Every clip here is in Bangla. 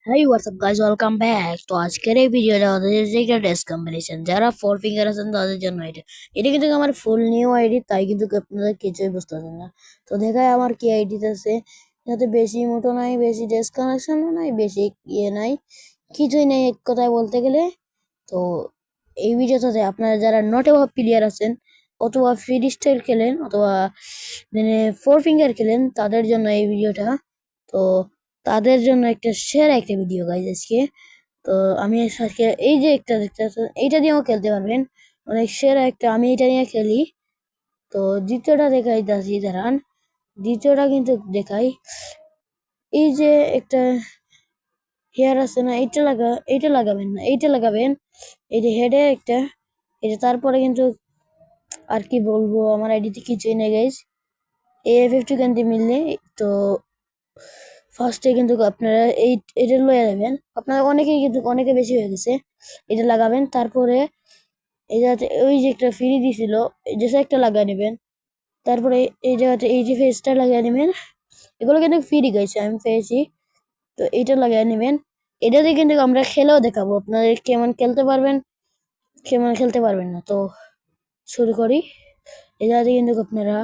Hey, what's up guys? Welcome back. তো আজকের এই ভিডিওটা ওদের যে একটা ড্রেস কম্বিনেশন যারা ফোর ফিঙ্গার আছেন তাদের জন্য এটা কিন্তু আমার ফুল নিউ আইডি, তাই কিন্তু আপনাদের কিছুই বুঝতে পারছেন না। তো দেখায় আমার কি আইডি আছে, যাতে বেশি মোটো নাই, বেশি ড্রেস কালেকশনও নাই, বেশি নাই, কিছুই নেই এক কথায় বলতে গেলে। তো এই ভিডিওটাতে আপনারা যারা নট অ্যাবাভ প্লেয়ার আছেন অথবা ফ্রি স্টাইল খেলেন অথবা মানে ফোর ফিঙ্গার খেলেন তাদের জন্য এই ভিডিওটা। তো তাদের জন্য একটা সেরা একটা ভিডিও গাইজ আজকে। তো আমি আজকে এই যে একটা দেখতে পাচ্ছেন এইটা দিয়েও খেলতে পারবেন, অনেক সেরা একটা, আমি এটা নিয়ে খেলি। তো দ্বিতীয়টা দেখাই দাসি দাঁড়ান, দ্বিতীয়টা কিন্তু দেখাই। এই যে একটা হেয়ার আছে না, এইটা লাগাবেন না, এইটা লাগাবেন, এই যে হেডে একটা, এটা তারপরে কিন্তু আর কি বলবো, আমার আইডিতে কিছুই নেই গাইজ। A50 কেন্দ্রে মিললে তো ফার্স্টে কিন্তু আপনারা এটা লয়ে যাবেন, আপনারা অনেকেই কিন্তু অনেকে বেশি হয়ে গেছে, এটা লাগাবেন। তারপরে এই জায়গাতে ওই যে একটা ফ্রি দিছিল, এই যে একটা লাগিয়ে নেবেন। তারপরে এই জায়গাতে এই যে ফেসটা লাগিয়ে নেবেন, এগুলো কিন্তু ফ্রি গেছে, আমি পেয়েছি। তো এইটা লাগিয়ে নেবেন, এটাতে কিন্তু আমরা খেলেও দেখাবো আপনাদের কেমন খেলতে পারবেন কেমন খেলতে পারবেন না। তো শুরু করি। এই জায়গাতে কিন্তু আপনারা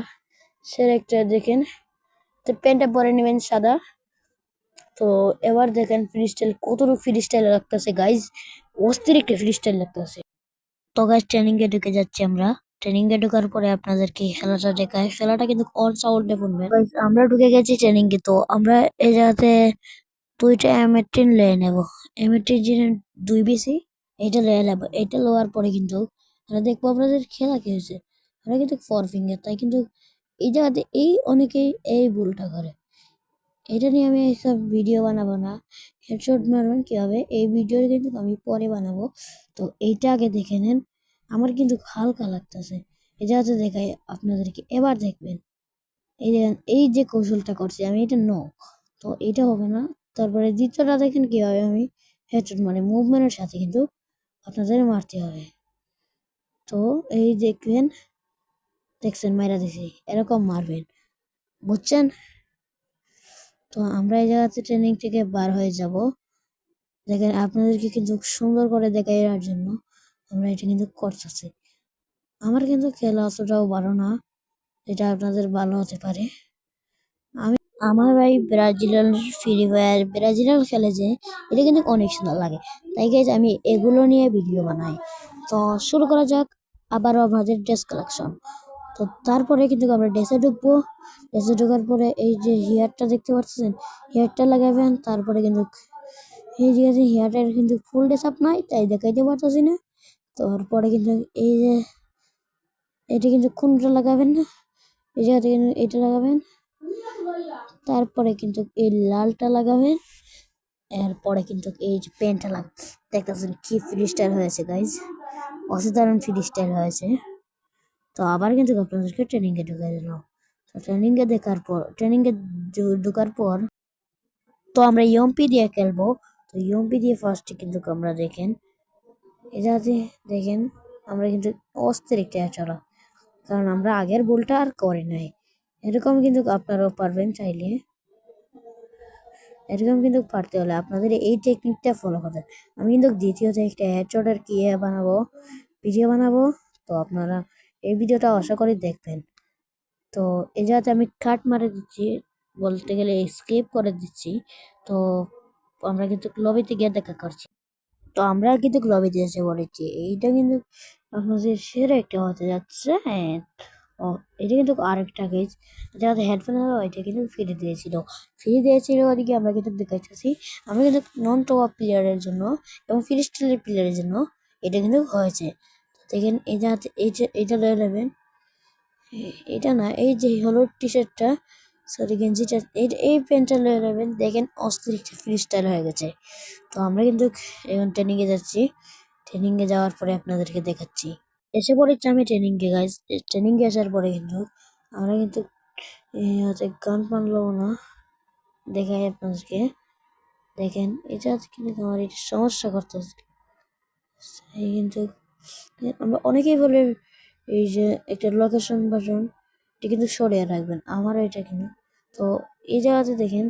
সের একটা দেখেন, তো প্যান্টটা পরে নেবেন সাদা। তো এবার দেখেন ফ্রি স্টাইল, কতটুকু ফ্রি স্টাইল লাগতেছে গাইজ, অস্থির একটা ফ্রি স্টাইল লাগতেছে। তো গাইজ ট্রেনিং এ ঢুকে যাচ্ছি আমরা। ট্রেনিং এ ঢোকার পরে আপনাদেরকে খেলাটা দেখায়, খেলাটা কিন্তু অন সাউন্ডে শুনবেন। Guys, আমরা ঢুকে গেছি ট্রেনিং এ। তো আমরা এই জায়গাতে দুইটা M18 লয়ে নেব, M18 যে 2 BC, এটা লয়ে নেব। এটা লওয়ার পরে কিন্তু আমরা দেখবো আপনাদের খেলা কি হয়েছে। আমরা কিন্তু ফোর ফিঙ্গার, তাই কিন্তু এই জায়গাতে এই অনেকেই এই ভুলটা করে। এটা নিয়ে আমি এইসব ভিডিও বানাবো না, হেডশট মারবেন কিভাবে এই ভিডিও কিন্তু আমি পরে বানাবো। তো এইটা আগে দেখে নেন, আমার কিন্তু হালকা লাগতেছে। এই জায়গাতে দেখাই আপনাদেরকে, এবার দেখবেন। এই দেখেন এই যে কৌশলটা করছি আমি, এটা নো, তো এটা হবে না। তারপরে দ্বিতীয়টা দেখেন কিভাবে আমি হেডশট মানে মুভমেন্টের সাথে কিন্তু আপনাদের মারতে হবে। তো এই দেখবেন, দেখছেন মাইরা দিছি, এরকম মারবেন, বুঝছেন? তো আমরা এই জায়গাতে ট্রেনিং থেকে বার হয়ে যাব। দেখেন আপনাদেরকে কিন্তু সুন্দর করে দেখানোর জন্য আমরা এটা কিন্তু করতেছি। আমার কিন্তু খেলা অতটাও ভালো না, এটা আপনাদের ভালো হতে পারে। আমি আমার ভাই ব্রাজিলিয়ান ফ্রি ফায়ার ব্রাজিলিয়ান খেলে যে, এটা কিন্তু অনেক সুন্দর লাগে, তাই গাইজ আমি এগুলো নিয়ে ভিডিও বানাই। তো শুরু করা যাক আবারও আমাদের ড্রেস কালেকশন। তো তারপরে কিন্তু আমরা ড্রেসে ঢুকবো। ড্রেসে ঢোকার পরে এই যে হেয়ারটা দেখতে পাচ্ছেন, হেয়ারটা লাগাবেন। তারপরে কিন্তু এই যে হেয়ারটার কিন্তু ফুল ড্রেস আপ নাই, তাই দেখাইতে পারতেছি না। তারপরে কিন্তু এই যে এটা কিন্তু কোনটা লাগাবেন না, এই জায়গাতে কিন্তু এটা লাগাবেন। তারপরে কিন্তু এই লালটা লাগাবেন, এরপরে কিন্তু এই যে পেনটা লাগাবেন। দেখতেছেন কি ফ্রি স্টাইল হয়েছে গাইজ, অসাধারণ ফ্রি স্টাইল হয়েছে। তো আবার কিন্তু আপনাদেরকে ট্রেনিং এ ঢুকে দিলাম। তো ট্রেনিং এ ঢোকার পর তো আমরা ইয়ম্পি দিয়ে খেলবো। তো ইয়ম্পি দিয়ে ফার্স্টে কিন্তু আমরা দেখেন এটাতে দেখেন আমরা কিন্তু অস্থির একটা চলা, কারণ আমরা আগের বলটা আর করে নাই। এরকম কিন্তু আপনারাও পারবেন চাইলে, এরকম কিন্তু পারতে হলে আপনাদের এই টেকনিকটা ফলো করতে হবে। আমি কিন্তু দ্বিতীয়তে একটা হেডশটের কি বানাবো, ভিডিও বানাবো। তো আপনারা এই ভিডিওটা আশা করি দেখবেন। তো এই জায়গাতে আমি কাট মারে দিচ্ছি, বলতে গেলে স্কিপ করে দিচ্ছি। তো আমরা কিন্তু লবিতে গিয়ে দেখা করছি। তো আমরা কিন্তু লবিতে এসে বলেছি, এইটা কিন্তু আপনাদের সেরা একটা হতে যাচ্ছে। হ্যাঁ, ও এটা কিন্তু আরেকটা কেস, যাতে হেডফোন হলো এটা কিন্তু ফ্রি দিয়েছিল ওদিকে আমরা কিন্তু দেখাচ্ছি। আমরা কিন্তু নন টপ প্লেয়ারের জন্য এবং ফ্রি স্টাইলের প্লেয়ারের জন্য এটা কিন্তু হয়েছে। দেখেন এই যাতে এইটা লয়ে নেবেন, এটা না, এই যে হলুদ টি শার্টটা, সরি গেঞ্জিটা, এই প্যান্টটা লয়ে নেবেন। দেখেন অস্থির একটা ফ্রি স্টাইল হয়ে গেছে। তো আমরা কিন্তু এখন ট্রেনিং এ যাচ্ছি, ট্রেনিং এ যাওয়ার পরে আপনাদেরকে দেখাচ্ছি। এসে পড়েছি আমি ট্রেনিং এ গাইজ। ট্রেনিং এ আসার পরে কিন্তু আমরা কিন্তু হচ্ছে গান পান লবো না, দেখাই আপনাদেরকে। দেখেন এটা কিন্তু আমার এটা সমস্যা করতেছে। এই কিন্তু আমরা অনেকেই বলে এই যে একটা লোকেশন বাটন, এটা কিন্তু সরিয়ে রাখবেন, আমারও এটা কিন্তু। তো এই জায়গাতে দেখেন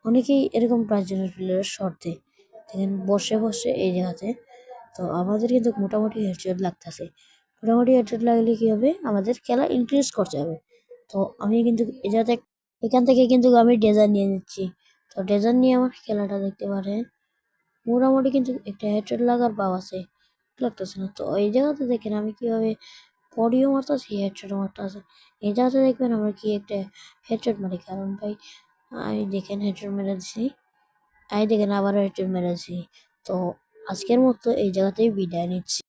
অনেকেই এরকম প্রাইজনের প্লেয়ারের শট দেয়, দেখেন বসে বসে এই জায়গাতে। তো আমাদের কিন্তু মোটামুটি হেডশট লাগতেছে। মোটামুটি হেডশট লাগলে কি হবে, আমাদের খেলা ইনক্রিজ করতে হবে। তো আমি কিন্তু এই জায়গাতে এখান থেকে কিন্তু আমি ডেজার নিয়ে নিচ্ছি। তো ডেজার নিয়ে আমার খেলাটা দেখতে পারেন, মোটামুটি কিন্তু একটা হেডশট লাগার ভাব আছে, লাগতেছে না। তো এই জায়গাতে দেখেন আমি কিভাবে বডিও মারতেছি, হেডশটও মারতেছি। এই জায়গাতে দেখবেন আমরা কি একটা হেডশট মারি, কারণ ভাই আমি দেখেন হেডশট মেরে দিছি, আমি দেখেন আবার হেডশট মেরেছি। তো আজকের মতো এই জায়গাতেই বিদায় নিচ্ছি।